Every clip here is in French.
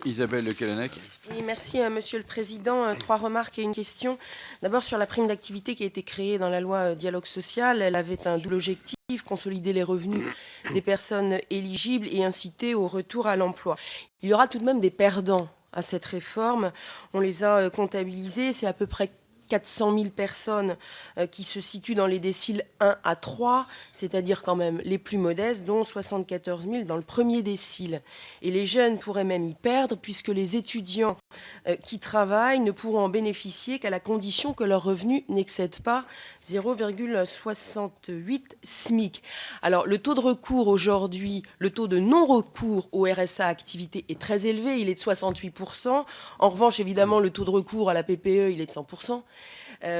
Isabelle Le Callennec. Oui, merci, Monsieur le Président. Trois remarques et une question. D'abord, sur la prime d'activité qui a été créée dans la loi Dialogue social, elle avait un double objectif, consolider les revenus des personnes éligibles et inciter au retour à l'emploi. Il y aura tout de même des perdants à cette réforme. On les a comptabilisés, c'est à peu près 400 000 personnes qui se situent dans les déciles 1 à 3, c'est-à-dire quand même les plus modestes, dont 74 000 dans le premier décile. Et les jeunes pourraient même y perdre, puisque les étudiants qui travaillent ne pourront en bénéficier qu'à la condition que leur revenu n'excède pas 0,68 SMIC. Alors, le taux de recours aujourd'hui, le taux de non-recours au RSA activité est très élevé, il est de 68%. En revanche, évidemment, le taux de recours à la PPE, il est de 100%.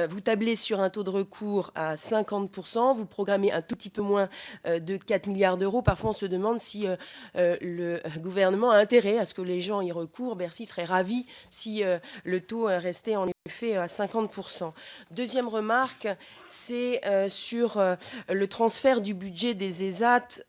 Vous tablez sur un taux de recours à 50%, vous programmez un tout petit peu moins de 4 milliards d'euros. Parfois, on se demande si le gouvernement a intérêt à ce que les gens y recourent. Bercy serait ravi si le taux restait en effet à 50%. Deuxième remarque, c'est sur le transfert du budget des ESAT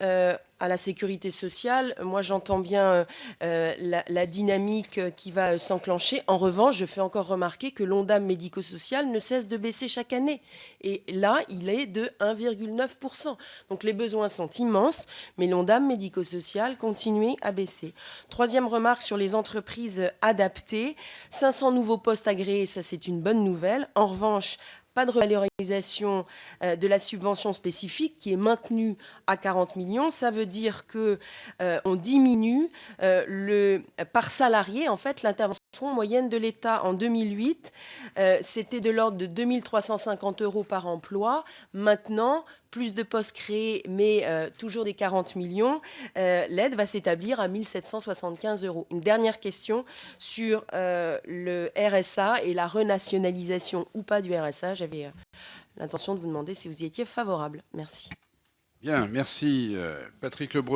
à la sécurité sociale. Moi, j'entends bien la dynamique qui va s'enclencher. En revanche, je fais encore remarquer que l'Ondam médico-social ne cesse de baisser chaque année. Et là, il est de 1,9%. Donc les besoins sont immenses, mais l'Ondam médico-social continue à baisser. Troisième remarque sur les entreprises adaptées. 500 nouveaux postes agréés, ça c'est une bonne nouvelle. En revanche, pas de revalorisation de la subvention spécifique qui est maintenue à 40 millions. Ça veut dire qu'on diminue par salarié, en fait, l'intervention moyenne de l'État en 2008, c'était de l'ordre de 2 350 euros par emploi. Maintenant, plus de postes créés, mais toujours des 40 millions, l'aide va s'établir à 1 775 euros. Une dernière question sur le RSA et la renationalisation ou pas du RSA. J'avais l'intention de vous demander si vous y étiez favorable. Merci. Bien, merci Patrick Lebreton.